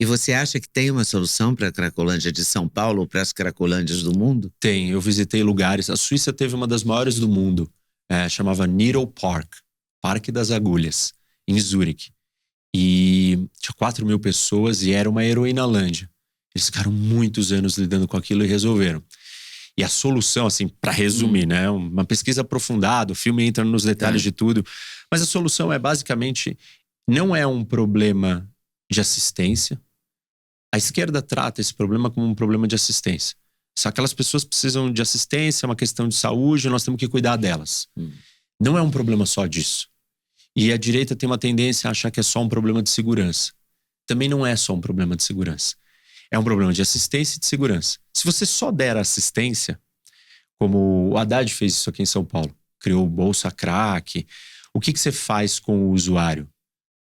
E você acha que tem uma solução para a Cracolândia de São Paulo ou para as Cracolândias do mundo? Tem, eu visitei lugares. A Suíça teve uma das maiores do mundo, chamava Needle Park, Parque das Agulhas, em Zurique. E tinha 4.000 pessoas e era uma heroinalândia. Eles ficaram muitos anos lidando com aquilo e resolveram. E a solução, assim, para resumir, né? Uma pesquisa aprofundada, o filme entra nos detalhes de tudo. Mas a solução é basicamente, não é um problema de assistência. A esquerda trata esse problema como um problema de assistência. Só que aquelas pessoas precisam de assistência, é uma questão de saúde, nós temos que cuidar delas. Não é um problema só disso. E a direita tem uma tendência a achar que é só um problema de segurança. Também não é só um problema de segurança. É um problema de assistência e de segurança. Se você só der assistência, como o Haddad fez isso aqui em São Paulo, criou o Bolsa Crack, o que você faz com o usuário?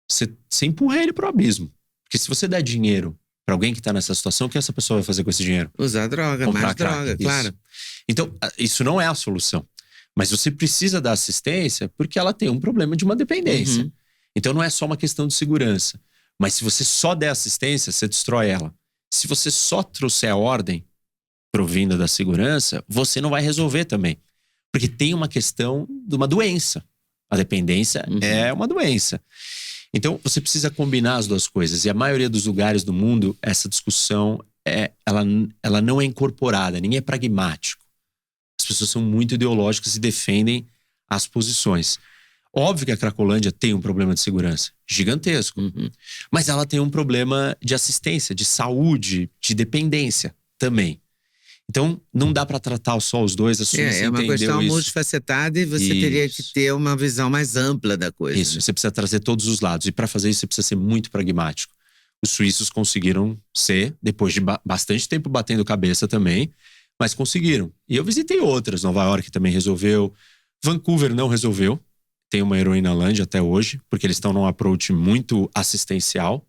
Você empurra ele pro abismo. Porque se você der dinheiro para alguém que está nessa situação, o que essa pessoa vai fazer com esse dinheiro? Usar droga, Comprar mais crack. droga, Isso. claro. Então, isso não é a solução. Mas você precisa da assistência porque ela tem um problema de uma dependência. Então não é só uma questão de segurança. Mas se você só der assistência, você destrói ela. Se você só trouxer a ordem provinda da segurança, você não vai resolver também. Porque tem uma questão de uma doença. A dependência é uma doença. Então, você precisa combinar as duas coisas. E a maioria dos lugares do mundo, essa discussão, ela não é incorporada. Ninguém é pragmático. As pessoas são muito ideológicas e defendem as posições. Óbvio que a Cracolândia tem um problema de segurança gigantesco. Mas ela tem um problema de assistência, de saúde, de dependência também. Então, não dá para tratar só os dois. A Suíça É uma questão isso. multifacetada e você teria que ter uma visão mais ampla da coisa. Isso, você precisa trazer todos os lados. E para fazer isso, você precisa ser muito pragmático. Os suíços conseguiram ser, depois de bastante tempo batendo cabeça também, mas conseguiram. E eu visitei outras. Nova York também resolveu. Vancouver não resolveu. Tem uma heroinalândia até hoje, porque eles estão num approach muito assistencial.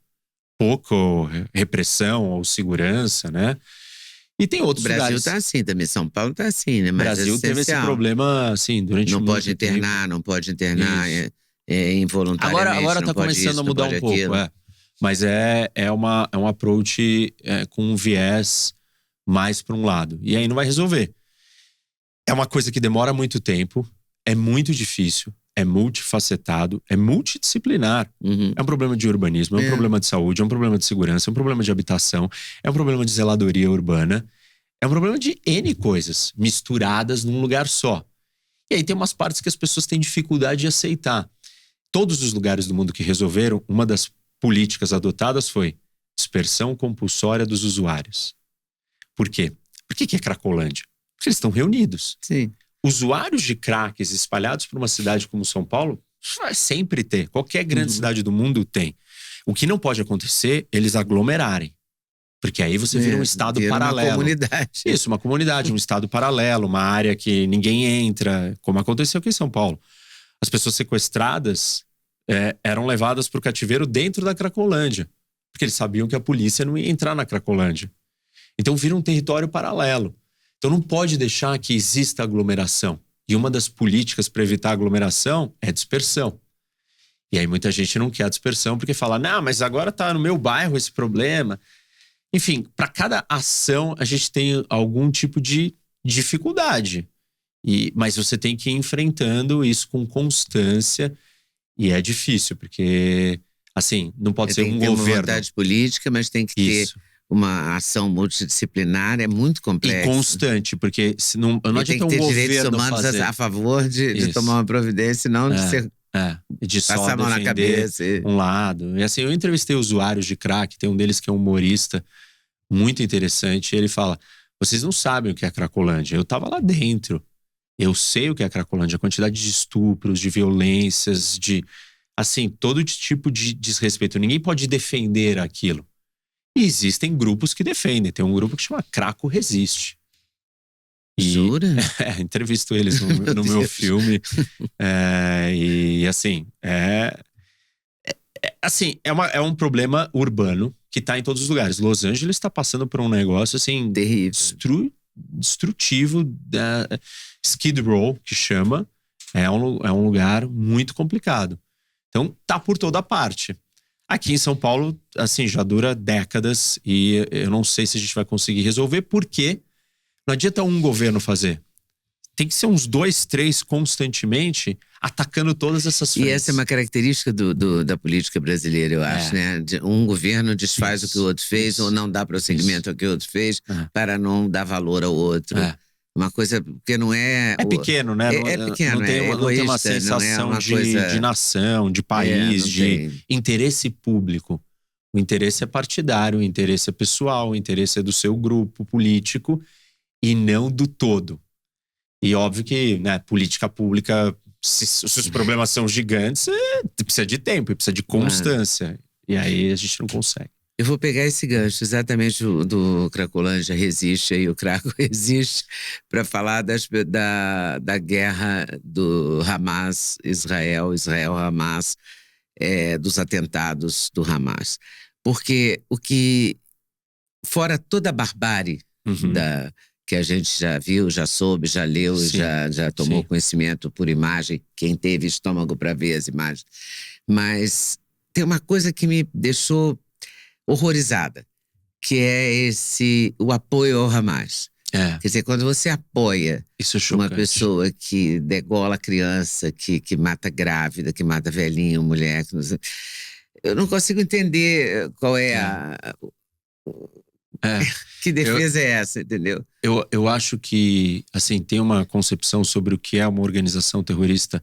Pouco repressão ou segurança, né? E tem outros lugares. O Brasil tá assim também, São Paulo tá assim, né? O Brasil teve esse problema, assim, durante muito tempo. Não pode internar involuntariamente. Agora tá começando a mudar um pouco, Mas é um approach com um viés mais para um lado. E aí não vai resolver. É uma coisa que demora muito tempo, é muito difícil, é multifacetado, é multidisciplinar. É um problema de urbanismo, é um problema de saúde, é um problema de segurança, é um problema de habitação, é um problema de zeladoria urbana, é um problema de N coisas misturadas num lugar só. E aí tem umas partes que as pessoas têm dificuldade de aceitar. Todos os lugares do mundo que resolveram, uma das políticas adotadas foi dispersão compulsória dos usuários. Por quê? Por que é Cracolândia? Porque eles estão reunidos. Sim. Usuários de cracks espalhados por uma cidade como São Paulo, vai sempre ter. Qualquer grande cidade do mundo tem. O que não pode acontecer, eles aglomerarem. Porque aí você vira um estado paralelo. Uma comunidade. Isso, uma comunidade, um estado paralelo, uma área que ninguém entra, como aconteceu aqui em São Paulo. As pessoas sequestradas eram levadas para o cativeiro dentro da Cracolândia. Porque eles sabiam que a polícia não ia entrar na Cracolândia. Então vira um território paralelo. Então não pode deixar que exista aglomeração. E uma das políticas para evitar aglomeração é dispersão. E aí muita gente não quer a dispersão porque fala, não, mas agora tá no meu bairro esse problema. Enfim, para cada ação a gente tem algum tipo de dificuldade. Mas você tem que ir enfrentando isso com constância. E é difícil, porque assim, não pode ser um governo. Tem que ter uma vontade política, mas tem que ter uma ação multidisciplinar, é muito complexo. E constante, porque se não adianta um governo fazer... Tem que ter direitos humanos a favor de tomar uma providência, não de ser... de só passar a mão na cabeça. Um lado. E assim, eu entrevistei usuários de crack, tem um deles que é um humorista muito interessante, e ele fala, vocês não sabem o que é Cracolândia, eu tava lá dentro. Eu sei o que é Cracolândia, a quantidade de estupros, de violências, de... Assim, todo tipo de desrespeito. Ninguém pode defender aquilo. E existem grupos que defendem. Tem um grupo que chama Craco Resiste. Jura? Entrevisto eles no meu filme. E assim, é um problema urbano que está em todos os lugares. Los Angeles está passando por um negócio assim terrível, destrutivo. Skid Row, que chama. É um lugar muito complicado. Então, tá por toda parte. Aqui em São Paulo, assim, já dura décadas e eu não sei se a gente vai conseguir resolver, porque não adianta um governo fazer. Tem que ser uns 2, 3 constantemente atacando todas essas frentes. E essa é uma característica da política brasileira, eu acho, né? Um governo desfaz o que o outro fez ou não dá prosseguimento ao que o outro fez para não dar valor ao outro. Uma coisa, porque não é... É pequeno, né? É pequeno, não tem uma sensação de nação, de país, de interesse público. O interesse é partidário, o interesse é pessoal, o interesse é do seu grupo político e não do todo. E óbvio que, né, política pública, se os problemas são gigantes, precisa de tempo, precisa de constância. E aí a gente não consegue. Eu vou pegar esse gancho exatamente do Cracolândia Resiste, aí o Craco Resiste, para falar da guerra do Hamas, Israel-Hamas, dos atentados do Hamas. Porque fora toda a barbárie que a gente já viu, já soube, já leu, já tomou conhecimento por imagem, quem teve estômago para ver as imagens. Mas tem uma coisa que me deixou horrorizada, que é o apoio ao Hamas. Quer dizer, quando você apoia uma pessoa que degola criança, que mata grávida, que mata velhinho, mulher, eu não consigo entender qual é que defesa é essa, entendeu? Eu acho que, assim, tem uma concepção sobre o que é uma organização terrorista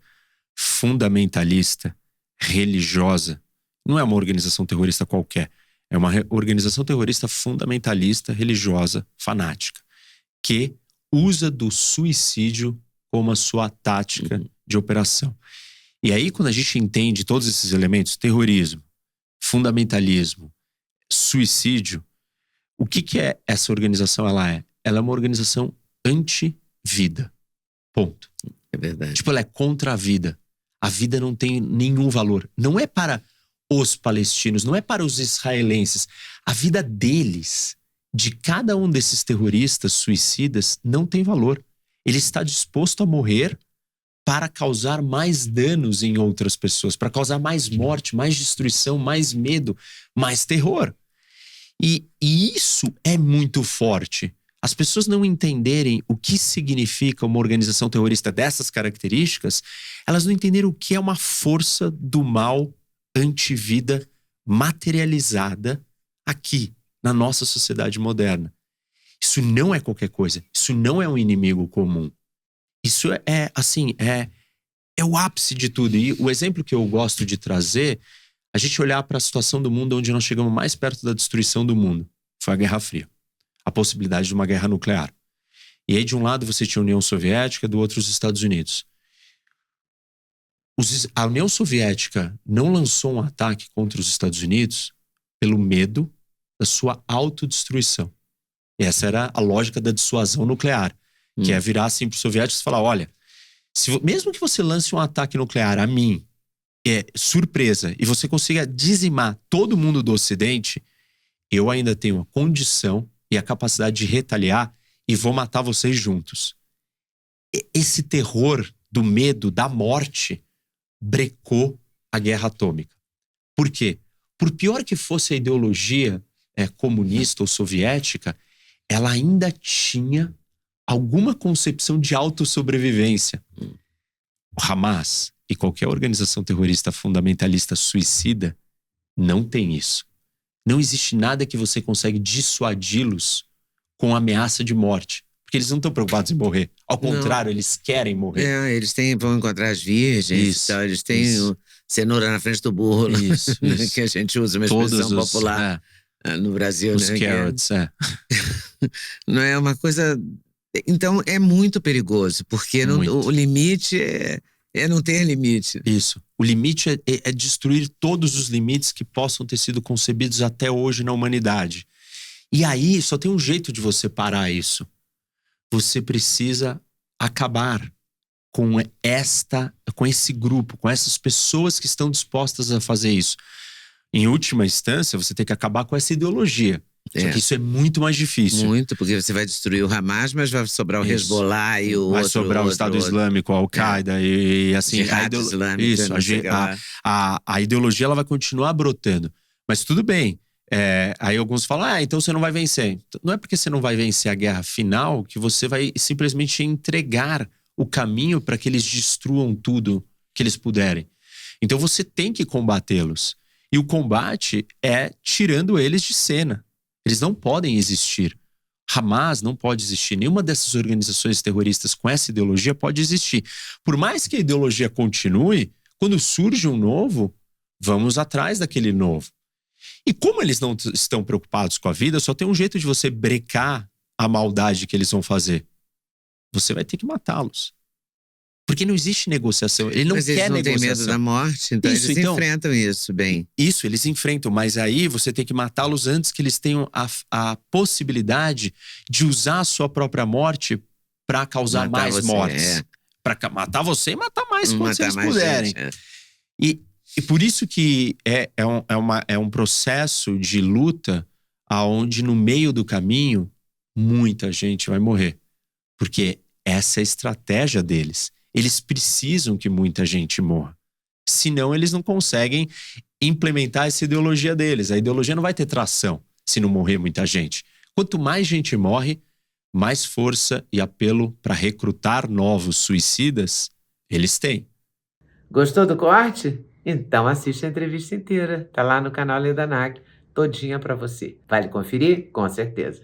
fundamentalista, religiosa. Não é uma organização terrorista qualquer. É uma organização terrorista fundamentalista, religiosa, fanática, que usa do suicídio como a sua tática de operação. E aí, quando a gente entende todos esses elementos, terrorismo, fundamentalismo, suicídio, o que é essa organização? Ela é uma organização anti-vida. Ponto. É verdade. Tipo, ela é contra a vida. A vida não tem nenhum valor. Não é para os palestinos, não é para os israelenses. A vida deles, de cada um desses terroristas suicidas, não tem valor. Ele está disposto a morrer para causar mais danos em outras pessoas, para causar mais morte, mais destruição, mais medo, mais terror. E isso é muito forte. As pessoas não entenderem o que significa uma organização terrorista dessas características, elas não entenderam o que é uma força do mal antivida materializada aqui, na nossa sociedade moderna. Isso não é qualquer coisa. Isso não é um inimigo comum. Isso é o ápice de tudo. E o exemplo que eu gosto de trazer, a gente olhar para a situação do mundo onde nós chegamos mais perto da destruição do mundo, foi a Guerra Fria. A possibilidade de uma guerra nuclear. E aí, de um lado, você tinha a União Soviética, do outro, os Estados Unidos. A União Soviética não lançou um ataque contra os Estados Unidos pelo medo da sua autodestruição. E essa era a lógica da dissuasão nuclear, que é virar assim para os soviéticos e falar, olha, mesmo que você lance um ataque nuclear a mim, surpresa, e você consiga dizimar todo mundo do Ocidente, eu ainda tenho a condição e a capacidade de retaliar e vou matar vocês juntos. Esse terror do medo, da morte, brecou a guerra atômica. Por quê? Por pior que fosse a ideologia comunista ou soviética, ela ainda tinha alguma concepção de autossobrevivência. O Hamas e qualquer organização terrorista fundamentalista suicida não tem isso. Não existe nada que você consegue dissuadi-los com ameaça de morte. Porque eles não estão preocupados em morrer. Ao contrário, eles querem morrer. Eles vão encontrar as virgens, eles têm cenoura na frente do bolo, isso. Que a gente usa uma expressão popular no Brasil. Os carrots, Não é uma coisa... Então, é muito perigoso, porque o limite é não ter limite. Isso. O limite é destruir todos os limites que possam ter sido concebidos até hoje na humanidade. E aí, só tem um jeito de você parar isso. Você precisa acabar com esse grupo, com essas pessoas que estão dispostas a fazer isso. Em última instância, você tem que acabar com essa ideologia. Só que isso é muito mais difícil. Muito, porque você vai destruir o Hamas, mas vai sobrar o Hezbollah e o Vai outro. sobrar o Estado Islâmico, a Al-Qaeda e assim… Jihad Islâmica, Isso, não sei o que lá. a ideologia ela vai continuar brotando. Mas tudo bem. Aí alguns falam, então você não vai vencer. Não é porque você não vai vencer a guerra final que você vai simplesmente entregar o caminho para que eles destruam tudo que eles puderem. Então você tem que combatê-los. E o combate é tirando eles de cena. Eles não podem existir. Hamas não pode existir. Nenhuma dessas organizações terroristas com essa ideologia pode existir. Por mais que a ideologia continue, quando surge um novo, vamos atrás daquele novo. E como eles não estão preocupados com a vida, só tem um jeito de você brecar a maldade que eles vão fazer. Você vai ter que matá-los. Porque não existe negociação. Ele não Mas quer eles não negociação. têm medo da morte, então Isso, eles enfrentam isso bem. Isso, eles enfrentam. Mas aí você tem que matá-los antes que eles tenham a possibilidade de usar a sua própria morte para causar Matar mais você, mortes. Para matar você e matar mais quando Matar vocês mais puderem. gente, E por isso que é um processo de luta aonde no meio do caminho muita gente vai morrer. Porque essa é a estratégia deles. Eles precisam que muita gente morra. Senão eles não conseguem implementar essa ideologia deles. A ideologia não vai ter tração se não morrer muita gente. Quanto mais gente morre, mais força e apelo para recrutar novos suicidas eles têm. Gostou do corte? Então assiste a entrevista inteira. Tá lá no canal Leda Nagli, todinha pra você. Vale conferir? Com certeza.